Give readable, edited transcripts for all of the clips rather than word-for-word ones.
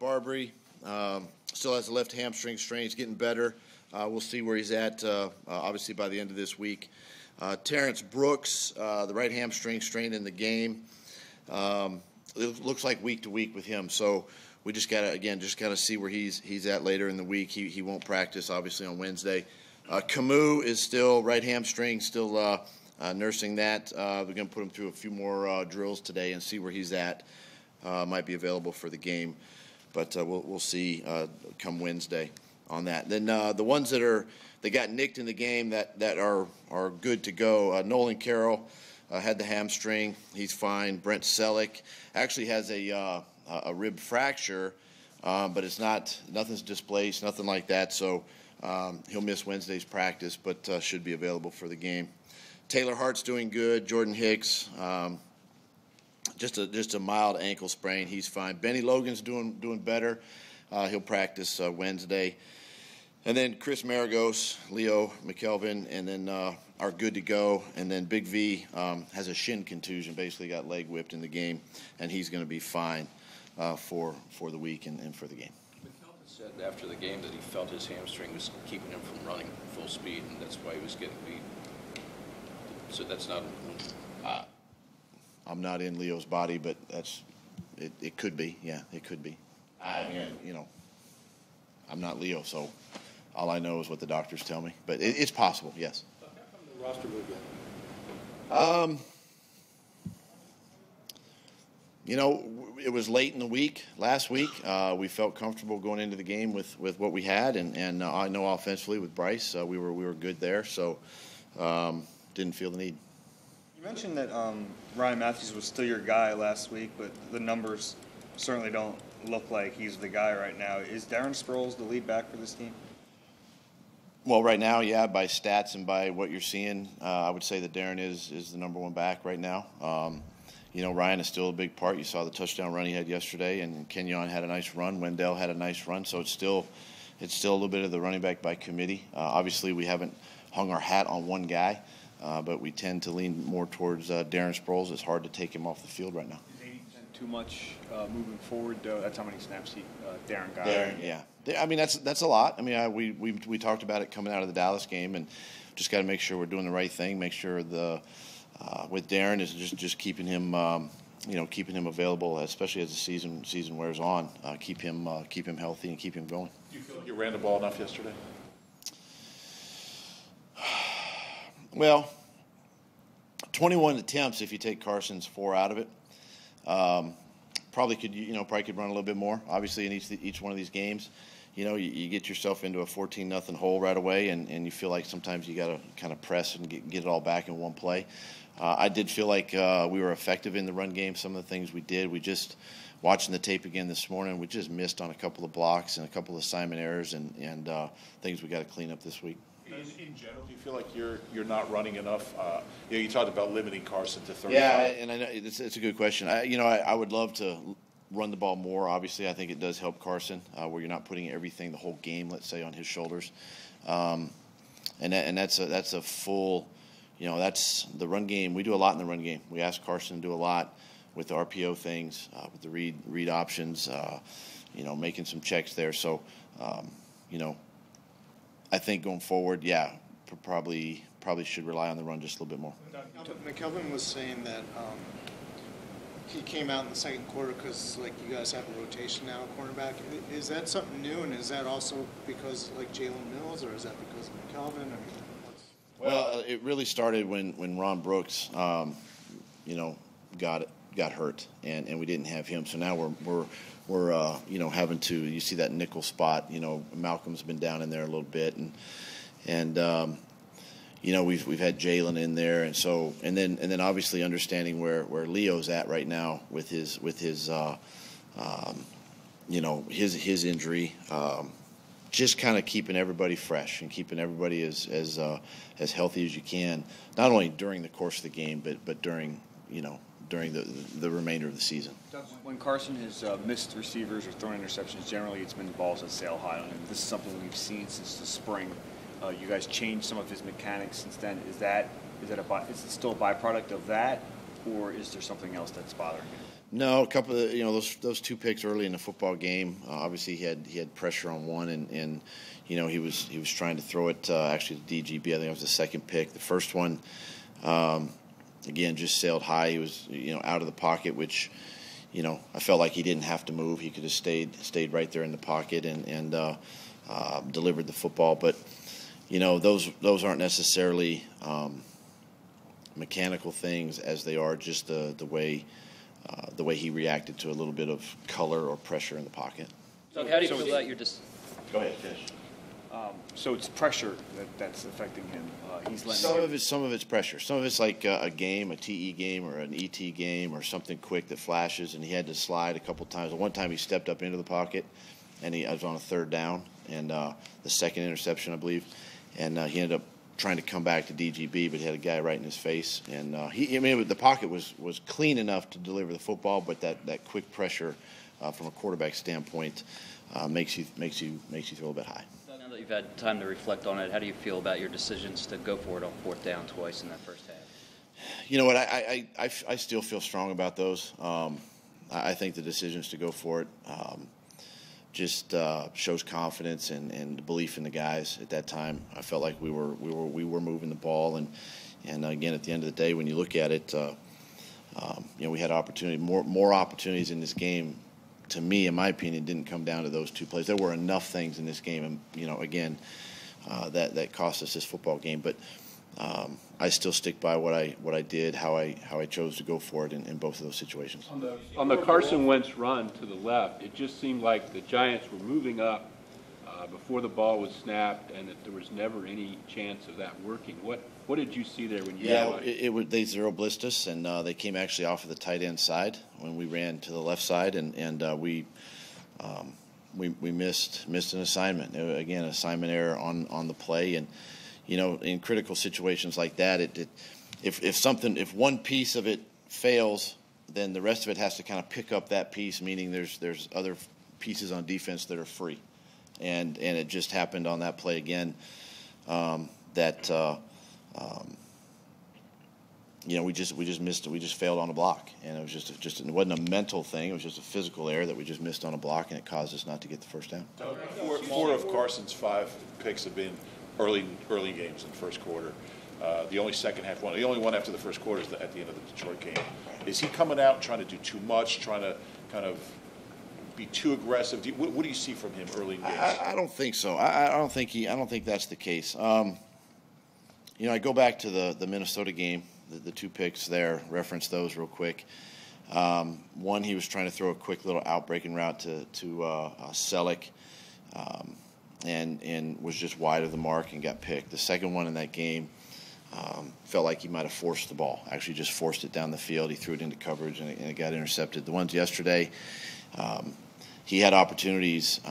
Barbary. Still has a left hamstring strain. He's getting better. We'll see where he's at, obviously, by the end of this week. Terrence Brooks, the right hamstring strain in the game. It looks like week to week with him. So we just gotta see where he's at later in the week. He won't practice, obviously, on Wednesday. Camus is still right hamstring, still nursing that. We're going to put him through a few more drills today and see where he's at. Might be available for the game, but we'll see come Wednesday on that. Then the ones that got nicked in the game that are good to go. Nolan Carroll had the hamstring. He's fine. Brent Selleck actually has a rib fracture, but nothing's displaced, nothing like that. So he'll miss Wednesday's practice, but should be available for the game. Taylor Hart's doing good. Jordan Hicks, just a mild ankle sprain. He's fine. Benny Logan's doing better. He'll practice Wednesday. And then Chris Maragos, Leo McKelvin, and then are good to go. And then Big V has a shin contusion, basically got leg whipped in the game, and he's going to be fine for the week and for the game. McKelvin said after the game that he felt his hamstring was keeping him from running full speed, and that's why he was getting beat. So that's not. I'm not in Leo's body, but it could be. Yeah, it could be. I mean, I'm not Leo, so all I know is what the doctors tell me. But it's possible, yes. How come the roster moved It was late in the week, last week. We felt comfortable going into the game with what we had, and I know offensively with Bryce, we were good there, so didn't feel the need. You mentioned that Ryan Matthews was still your guy last week, but the numbers certainly don't look like he's the guy right now. Is Darren Sproles the lead back for this team? Well, right now, yeah, by stats and by what you're seeing, I would say that Darren is the number one back right now. Ryan is still a big part. You saw the touchdown run he had yesterday, and Kenyon had a nice run. Wendell had a nice run, so it's still a little bit of the running back by committee. Obviously, we haven't hung our hat on one guy, but we tend to lean more towards Darren Sproles. It's hard to take him off the field right now. Is 80% too much moving forward? That's how many snaps Darren got. Darren, yeah. I mean, that's a lot. I mean, we talked about it coming out of the Dallas game, and just got to make sure we're doing the right thing. Make sure with Darren is just keeping him, keeping him available, especially as the season wears on. Keep him healthy and keep him going. Do you feel like you ran the ball enough yesterday? Well, 21 attempts if you take Carson's 4 out of it. Probably could run a little bit more. Obviously, in each one of these games, you get yourself into a 14-0 hole right away, and you feel like sometimes you got to kind of press and get it all back in one play. I did feel like we were effective in the run game. Some of the things we did, we just watching the tape again this morning, we just missed on a couple of blocks and a couple of assignment errors and things we got to clean up this week. In general, do you feel like you're not running enough? You talked about limiting Carson to 35. Yeah, and I know it's a good question. I would love to run the ball more. Obviously, I think it does help Carson, where you're not putting everything, the whole game, let's say, on his shoulders. And that's a full, that's the run game. We do a lot in the run game. We ask Carson to do a lot with the RPO things, with the read options, making some checks there. So, I think going forward, yeah, probably should rely on the run just a little bit more. McKelvin was saying that he came out in the second quarter because, you guys have a rotation now at cornerback. Is that something new, and is that also because, Jalen Mills, or is that because of McKelvin? Well, it really started when Ron Brooks, got hurt, and we didn't have him. So now we're having to. You see that nickel spot. Malcolm's been down in there a little bit, and we've had Jalen in there, and then obviously understanding where Leo's at right now with his injury. Just kind of keeping everybody fresh and keeping everybody as healthy as you can, not only during the course of the game, but during the remainder of the season. When Carson has missed receivers or thrown interceptions, generally it's been balls that sail high on him. This is something we've seen since the spring. You guys changed some of his mechanics since then. Is it still a byproduct of that, or is there something else that's bothering you? No, a couple of those two picks early in the football game. Obviously, he had pressure on one, and he was trying to throw it actually to DGB. I think it was the second pick. The first one, again, just sailed high. He was out of the pocket, which I felt like he didn't have to move. He could have stayed right there in the pocket and delivered the football. But those aren't necessarily mechanical things as they are just the way he reacted to a little bit of color or pressure in the pocket. So how do you feel about your Go ahead, Fish. So it's pressure that's affecting him. He's letting Some of it's pressure. Some of it's like a game, a TE game or an ET game or something quick that flashes, and he had to slide a couple times. One time he stepped up into the pocket, and I was on a third down, and the second interception, I believe, and he ended up trying to come back to DGB, but he had a guy right in his face, and the pocket was clean enough to deliver the football, but that quick pressure from a quarterback standpoint makes you throw a bit high. Now that you've had time to reflect on it, how do you feel about your decisions to go for it on fourth down twice in that first half? You know what? I still feel strong about those. I think the decisions to go for it just shows confidence and belief in the guys at that time. I felt like we were moving the ball, and again at the end of the day, when you look at it, we had more opportunities in this game. To me, in my opinion, didn't come down to those two plays. There were enough things in this game, and again, that cost us this football game. But I still stick by what I did, how I chose to go for it in both of those situations. On the Carson Wentz run to the left, it just seemed like the Giants were moving up before the ball was snapped, and that there was never any chance of that working. What did you see there when you saw it? They zero blitzed us, and they came actually off of the tight end side when we ran to the left side, and we missed an assignment. Again, assignment error on the play, and in critical situations like that, if one piece of it fails, then the rest of it has to kind of pick up that piece, meaning there's other pieces on defense that are free, and it just happened on that play again we just missed it. We just failed on a block, and it was it wasn't a mental thing. It was just a physical error that we just missed on a block, and it caused us not to get the first down. Four of Carson's 5 picks have been early games in the first quarter. The only second half one, the only one after the first quarter is at the end of the Detroit game. Is he coming out trying to do too much, trying to kind of be too aggressive? What do you see from him early in games? I don't think so. I don't think that's the case. I go back to the Minnesota game, the 2 picks there. Reference those real quick. One, he was trying to throw a quick little out-breaking route to Selleck, and was just wide of the mark and got picked. The second one in that game felt like he might have forced the ball. Actually, just forced it down the field. He threw it into coverage, and it got intercepted. The ones yesterday, he had opportunities.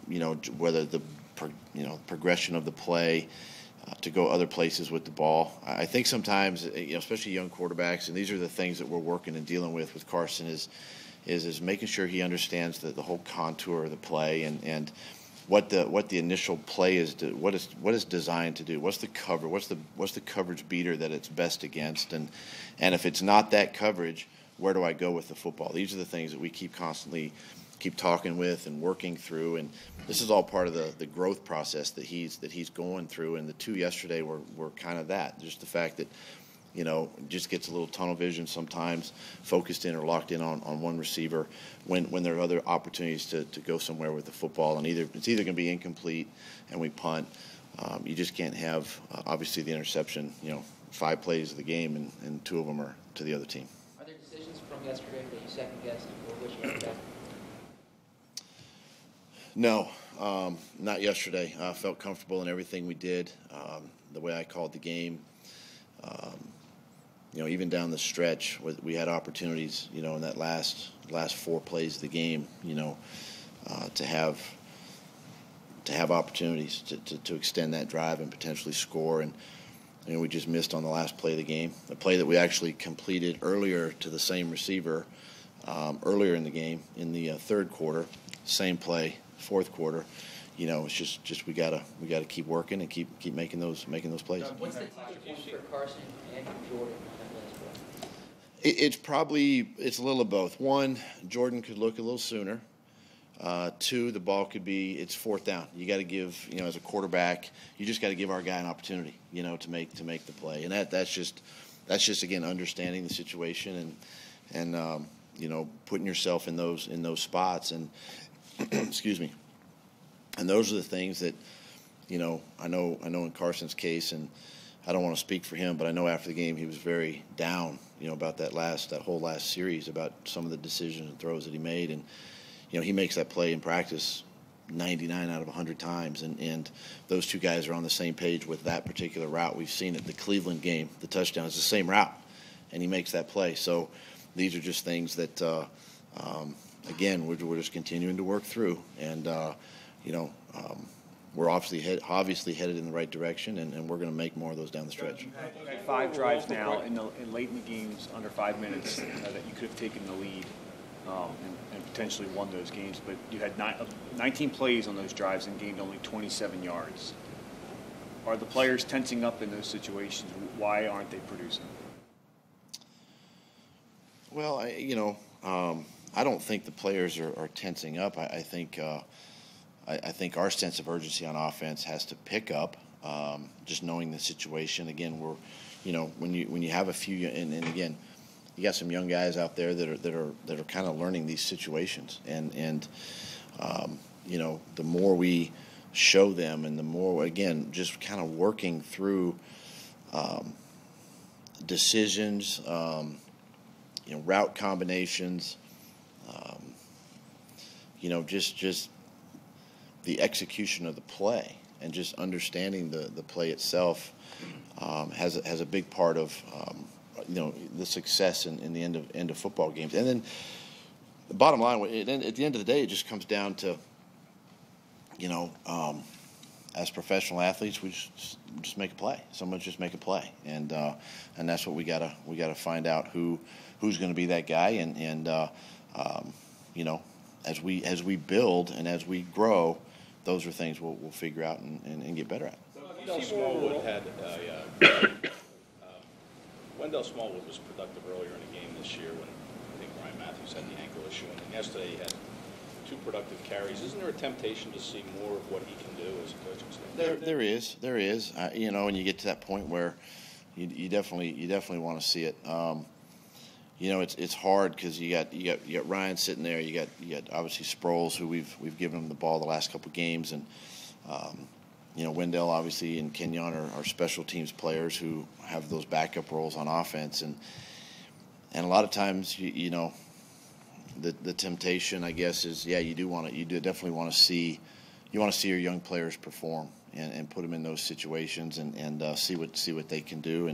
Whether the progression of the play. To go other places with the ball. I think sometimes, especially young quarterbacks, and these are the things that we're working and dealing with Carson is making sure he understands the whole contour of the play and what the initial play is, what is designed to do. What's the cover? What's the coverage beater that it's best against? And if it's not that coverage, where do I go with the football? These are the things that we keep talking with and working through, and this is all part of the growth process that he's going through. And the 2 yesterday were kind of that. Just the fact that just gets a little tunnel vision sometimes, focused in or locked in on one receiver when there are other opportunities to go somewhere with the football, and it's either going to be incomplete and we punt. You just can't have obviously the interception. 5 plays of the game and 2 of them are to the other team. Are there decisions from yesterday that you second guessed or wish you had done? No, not yesterday. I felt comfortable in everything we did, the way I called the game. Even down the stretch, we had opportunities, in that last 4 plays of the game, to have opportunities to extend that drive and potentially score. And we just missed on the last play of the game, a play that we actually completed earlier to the same receiver earlier in the game in the third quarter, same play. Fourth quarter, it's just we gotta keep working and keep making those plays. What's the teacher point for Carson and Jordan on that last play? It's a little of both. One, Jordan could look a little sooner. Two, the ball could be, it's fourth down. You got to give, as a quarterback, you just got to give our guy an opportunity, to make the play. And that's just again understanding the situation and putting yourself in those spots. And excuse me. And those are the things that I know in Carson's case, and I don't want to speak for him, but I know after the game he was very down, about that whole last series, about some of the decisions and throws that he made. And he makes that play in practice 99 out of 100 times, and those two guys are on the same page with that particular route. We've seen it, the Cleveland game, the touchdown is the same route, and he makes that play. So these are just things that, again, we're just continuing to work through, and we're obviously headed in the right direction, and we're going to make more of those down the stretch. You had 5 drives now in late in the games, under 5 minutes, that you could have taken the lead and potentially won those games. But you had 19 plays on those drives and gained only 27 yards. Are the players tensing up in those situations? Why aren't they producing? Well, I don't think the players are tensing up. I think our sense of urgency on offense has to pick up, just knowing the situation. Again, when you have a few, and again, you got some young guys out there that are kind of learning these situations, and the more we show them, and the more, again, just kind of working through decisions, route combinations, just the execution of the play, and just understanding the play itself has a big part of the success in the end of football games. And then the bottom line, at the end of the day, it just comes down to as professional athletes, we just make a play. Someone just make a play, and that's what we gotta find out who's going to be that guy, and as we build and as we grow, those are things we'll figure out and get better at. Wendell Smallwood Wendell Smallwood was productive earlier in the game this year when I think Ryan Matthews had the ankle issue, and then yesterday he had 2 productive carries. Isn't there a temptation to see more of what he can do as a coaching staff? There is. And you get to that point where you definitely want to see it. It's hard because you got Ryan sitting there. You got obviously Sproles, who we've given him the ball the last couple of games, and Wendell obviously and Kenyon are special teams players who have those backup roles on offense, and a lot of times the temptation, I guess, is you definitely want to see your young players perform and put them in those situations and see what they can do,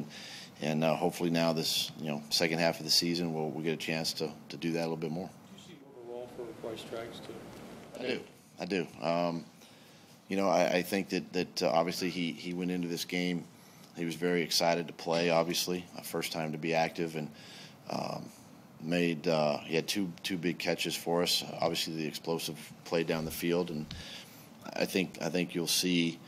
and hopefully now this second half of the season we'll get a chance to do that a little bit more. Do you see more of a role for Bryce Treggs too? I do. I think that obviously he went into this game. He was very excited to play. Obviously, first time to be active, and he had two big catches for us. Obviously, the explosive play down the field, and I think you'll see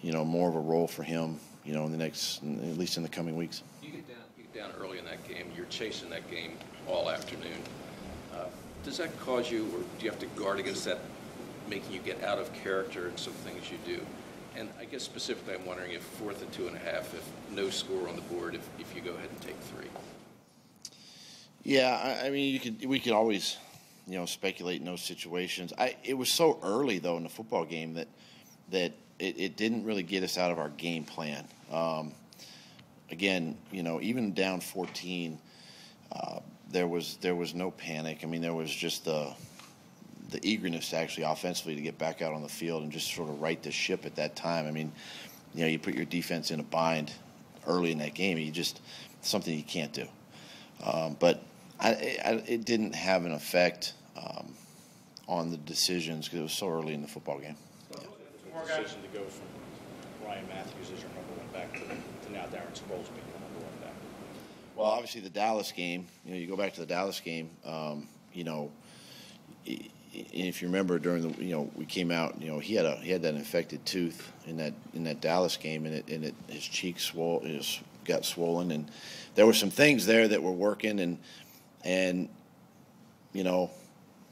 more of a role for him in the next, at least in the coming weeks. You get down early in that game. You're chasing that game all afternoon. Does that cause you, or do you have to guard against that, making you get out of character in some things you do? And I guess specifically I'm wondering if 4th and 2.5, if no score on the board, if you go ahead and take 3. Yeah, I mean, we could always, speculate in those situations. It was so early though in the football game that it didn't really get us out of our game plan. Again, even down 14, there was no panic. I mean, there was just the eagerness actually offensively to get back out on the field and just sort of right the ship at that time. I mean, you put your defense in a bind early in that game. Something you can't do. But it didn't have an effect on the decisions because it was so early in the football game. Yeah. Decision to go from Ryan Matthews as your number 1 back to now Darren Sproles being your number 1 back. Well, obviously the Dallas game. You go back to the Dallas game. If you remember during the we came out, he had that infected tooth in that Dallas game, and his cheek got swollen, and there were some things there that were working, and you know,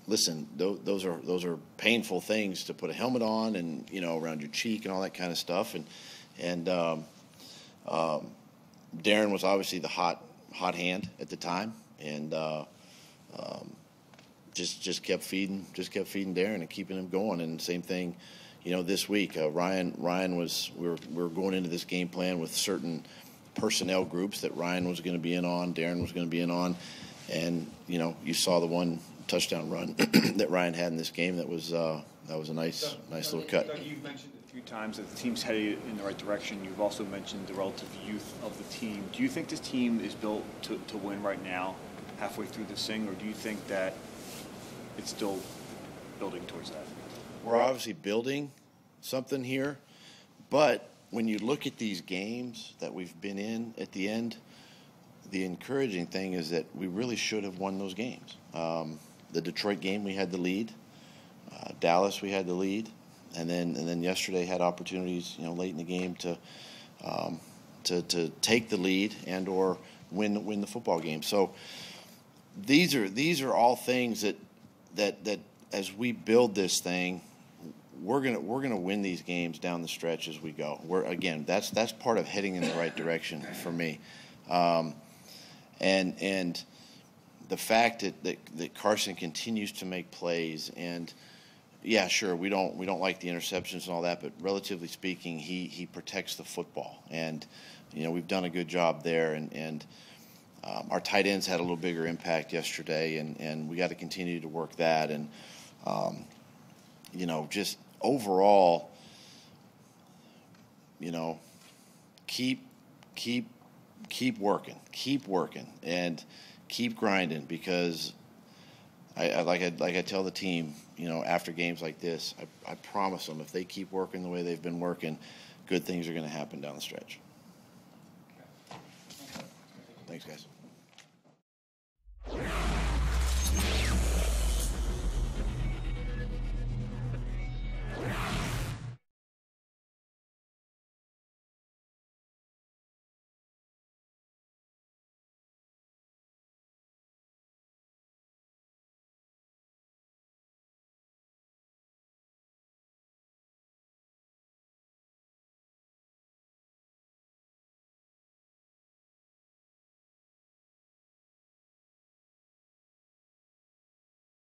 listen, those are painful things to put a helmet on, and you know, around your cheek and all that kind of stuff, and Darren was obviously the hot hand at the time, and just kept feeding Darren and keeping him going. And same thing, you know, this week. Ryan was we were going into this game plan with certain personnel groups that Ryan was going to be in on, Darren was going to be in on, and you know, you saw the one touchdown run that Ryan had in this game. That was a nice little cut. Doug, you've mentioned a few times that the team's headed in the right direction. You've also mentioned the relative youth of the team. Do you think this team is built to win right now, halfway through this thing, or do you think that it's still building towards that? We're obviously building something here, but when you look at these games that we've been in at the end, the encouraging thing is that we really should have won those games. The Detroit game, we had the lead. Dallas, we had the lead, and then yesterday had opportunities, you know, late in the game to take the lead and or win the football game. So these are all things that as we build this thing, we're gonna win these games down the stretch as we go. That's part of heading in the right direction for me, and the fact that Carson continues to make plays, and yeah, sure, we don't like the interceptions and all that, but relatively speaking, he protects the football, and you know, we've done a good job there, and our tight ends had a little bigger impact yesterday, and we got to continue to work that, and you know, just overall, you know, keep working, and keep grinding, because I tell the team, you know, after games like this, I promise them, if they keep working the way they've been working, good things are going to happen down the stretch. Thanks, guys.